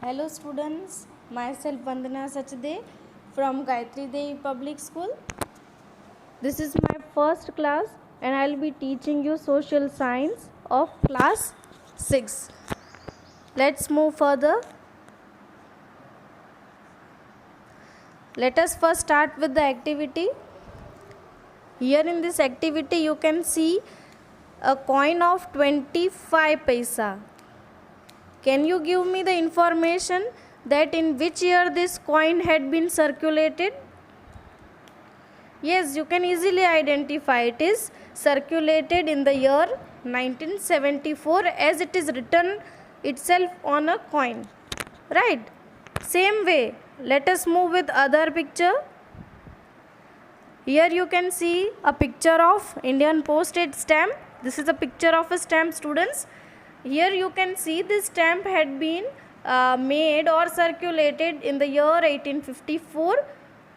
Hello students, myself Vandana Sachdev from Gayatri Devi Public School. This is my first class and I will be teaching you social science of class 6. Let's move further. Let us first start with the activity. Here in this activity you can see a coin of 25 paisa. Can you give me the information that in which year this coin had been circulated? Yes, you can easily identify. It is circulated in the year 1974 as it is written itself on a coin. Right? Same way, let us move with other picture. Here you can see a picture of Indian postage stamp. This is a picture of a stamp, students. Here you can see this stamp had been made or circulated in the year 1854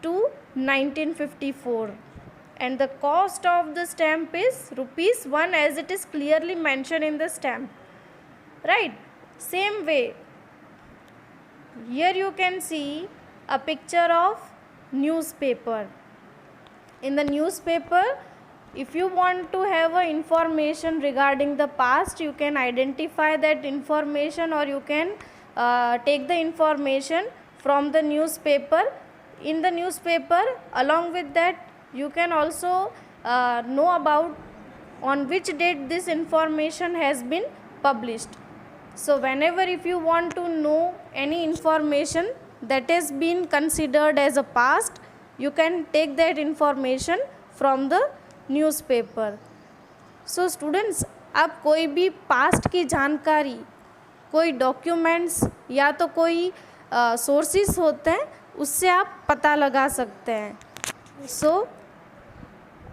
to 1954 and the cost of the stamp is ₹1 as it is clearly mentioned in the stamp. Right? Same way, here you can see a picture of newspaper. In the newspaper, if you want to have a information regarding the past, you can identify that information or you can take the information from the newspaper. In the newspaper, along with that, you can also know about on which date this information has been published. So whenever if you want to know any information that has been considered as a past, you can take that information from the newspaper. So students, आप कोई भी past की जानकारी, कोई documents या तो कोई sources होते हैं उससे आप पता लगा सकते हैं. सो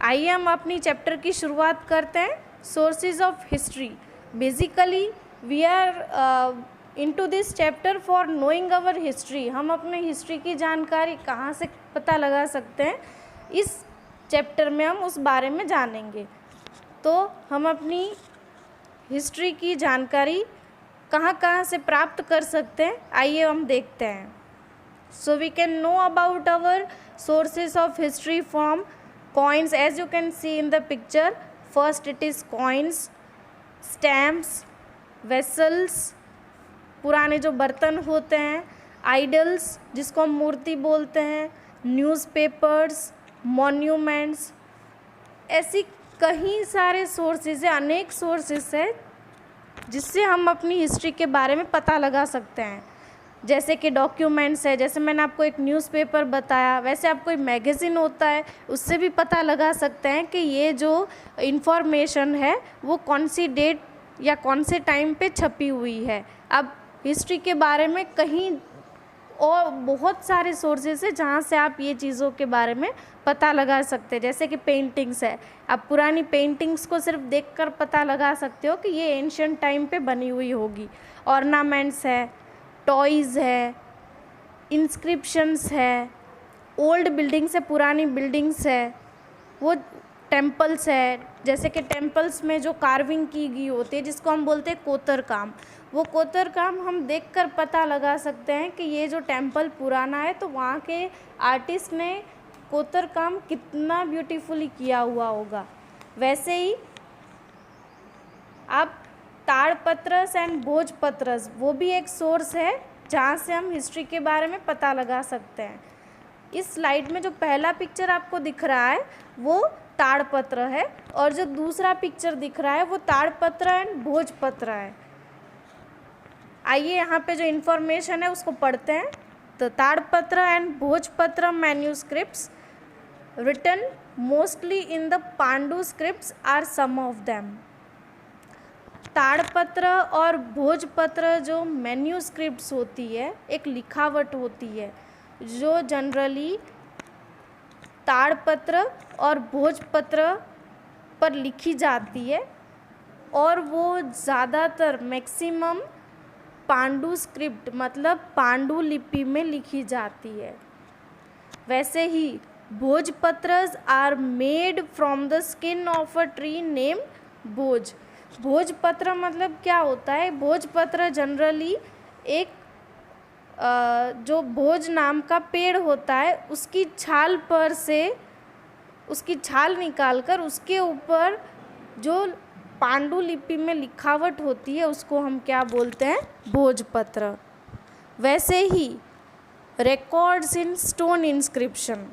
आइए हम अपनी चैप्टर की शुरुआत करते हैं. Sources of history. Basically we are into this chapter for knowing our history. हम अपने हिस्ट्री की जानकारी कहाँ से पता लगा सकते हैं, इस चैप्टर में हम उस बारे में जानेंगे. तो हम अपनी हिस्ट्री की जानकारी कहाँ कहाँ से प्राप्त कर सकते हैं, आइए हम देखते हैं. So we can know about our sources of history from coins. As you can see in the picture, first it is coins, stamps, vessels, पुराने जो बर्तन होते हैं, आइडल्स जिसको हम मूर्ति बोलते हैं, न्यूज़पेपर्स, मॉन्यूमेंट्स. ऐसी कई सारे सोर्सेज है, अनेक सोर्सेस है जिससे हम अपनी हिस्ट्री के बारे में पता लगा सकते हैं. जैसे कि डॉक्यूमेंट्स है, जैसे मैंने आपको एक न्यूज़पेपर बताया, वैसे आप कोई मैगज़ीन होता है उससे भी पता लगा सकते हैं कि ये जो इन्फॉर्मेशन है वो कौन सी डेट या कौन से टाइम पे छपी हुई है. अब हिस्ट्री के बारे में कहीं और बहुत सारे सोर्सेज है जहाँ से आप ये चीज़ों के बारे में पता लगा सकते हैं. जैसे कि पेंटिंग्स है, आप पुरानी पेंटिंग्स को सिर्फ देखकर पता लगा सकते हो कि ये एंशिएंट टाइम पे बनी हुई होगी. ऑर्नामेंट्स है, टॉयज़ है, इंस्क्रिप्शंस है, ओल्ड बिल्डिंग्स है, पुरानी बिल्डिंग्स है, वो टेम्पल्स है. जैसे कि टेम्पल्स में जो कार्विंग की गई होती है जिसको हम बोलते हैं कोतर काम, वो कोतर काम हम देखकर पता लगा सकते हैं कि ये जो टेम्पल पुराना है तो वहाँ के आर्टिस्ट ने कोतर काम कितना ब्यूटीफुली किया हुआ होगा. वैसे ही आप ताड़पत्रस एंड भोजपत्रस, वो भी एक सोर्स है जहाँ से हम हिस्ट्री के बारे में पता लगा सकते हैं. इस स्लाइड में जो पहला पिक्चर आपको दिख रहा है वो ताड़पत्र है और जो दूसरा पिक्चर दिख रहा है वो ताड़पत्र एंड भोजपत्र है. आइए यहाँ पे जो इन्फॉर्मेशन है उसको पढ़ते हैं. तो ताड़पत्र एंड भोजपत्र manuscripts written mostly in the पांडु scripts are some of them. ताड़पत्र और भोजपत्र जो मैन्यूस्क्रिप्ट्स होती है, एक लिखावट होती है जो जनरली ताड़पत्र और भोजपत्र पर लिखी जाती है और वो ज़्यादातर मैक्सिमम पांडु स्क्रिप्ट मतलब पांडु लिपि में लिखी जाती है. वैसे ही bhojpatras are made from the skin of a tree name Bhoj. भोजपत्र मतलब क्या होता है? भोजपत्र जनरली एक जो भोज नाम का पेड़ होता है उसकी छाल पर से उसकी छाल निकालकर उसके ऊपर जो पांडुलिपि में लिखावट होती है उसको हम क्या बोलते हैं, भोजपत्र। वैसे ही records in stone inscription,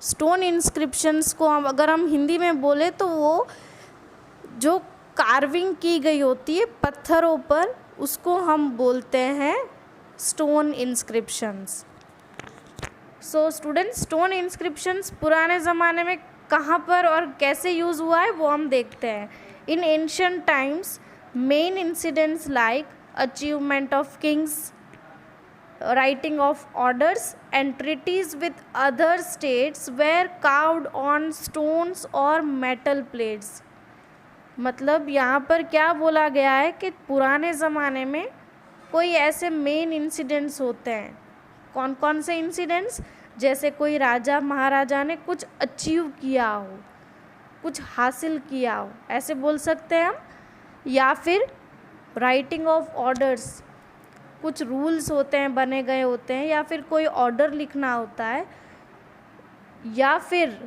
stone inscriptions को अगर हम हिंदी में बोले तो वो जो कार्विंग की गई होती है पत्थरों पर उसको हम बोलते हैं stone inscriptions. So students, stone inscriptions पुराने ज़माने में कहाँ पर और कैसे यूज़ हुआ है वो हम देखते हैं। इन ancient times main incidents like achievement of Kings, writing of orders and treaties with other states were carved on stones or metal plates। मतलब यहाँ पर क्या बोला गया है कि पुराने ज़माने में कोई ऐसे मेन इंसिडेंट्स होते हैं। कौन कौन से इंसिडेंट्स? जैसे कोई राजा महाराजा ने कुछ अचीव किया हो, कुछ हासिल किया हो, ऐसे बोल सकते हैं हम। या फिर राइटिंग ऑफ ऑर्डर्स, कुछ रूल्स होते हैं बने गए होते हैं, या फिर कोई ऑर्डर लिखना होता है। या फिर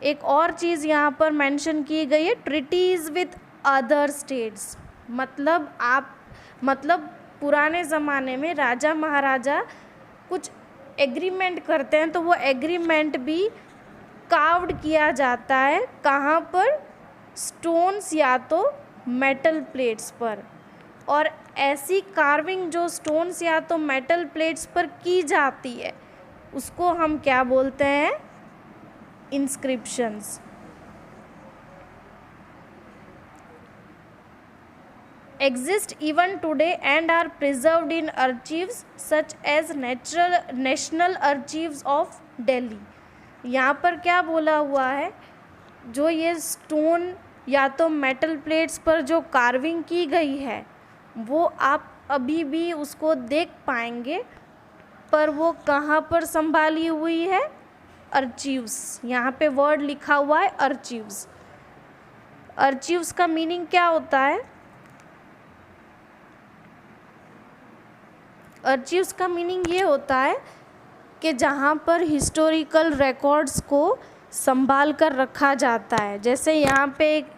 एक और चीज़ यहाँ पर मेंशन की गई है, ट्रीटीज़ विथ अदर स्टेट्स। मतलब पुराने ज़माने में राजा महाराजा कुछ एग्रीमेंट करते हैं तो वो एग्रीमेंट भी कार्व्ड किया जाता है। कहाँ पर? स्टोन्स या तो मेटल प्लेट्स पर। और ऐसी कार्विंग जो स्टोन्स या तो मेटल प्लेट्स पर की जाती है उसको हम क्या बोलते हैं? Inscriptions. Exist even today and are preserved in archives such as National Archives of Delhi। यहाँ पर क्या बोला हुआ है, जो ये स्टोन या तो मेटल प्लेट्स पर जो कार्विंग की गई है वो आप अभी भी उसको देख पाएंगे, पर वो कहाँ पर संभाली हुई है? आर्चीव्स। यहाँ पे वर्ड लिखा हुआ है आर्चीव्स। आर्चीव्स का मीनिंग क्या होता है? आर्चीव्स का मीनिंग ये होता है कि जहाँ पर हिस्टोरिकल रिकॉर्ड्स को संभाल कर रखा जाता है। जैसे यहाँ पे एक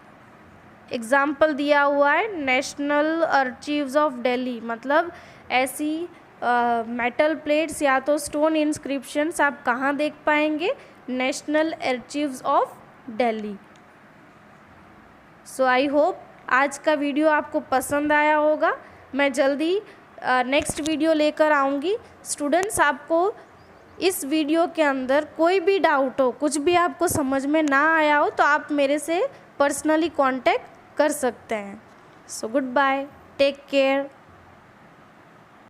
एग्ज़ाम्पल दिया हुआ है, नेशनल आर्चीव्स ऑफ दिल्ली। मतलब ऐसी मेटल प्लेट्स या तो स्टोन इंस्क्रिप्शंस आप कहाँ देख पाएंगे? National Archives of Delhi. So I hope आज का वीडियो आपको पसंद आया होगा। मैं जल्दी नेक्स्ट वीडियो लेकर आऊँगी। स्टूडेंट्स, आपको इस वीडियो के अंदर कोई भी डाउट हो, कुछ भी आपको समझ में ना आया हो तो आप मेरे से पर्सनली कांटेक्ट कर सकते हैं। So good bye, take care.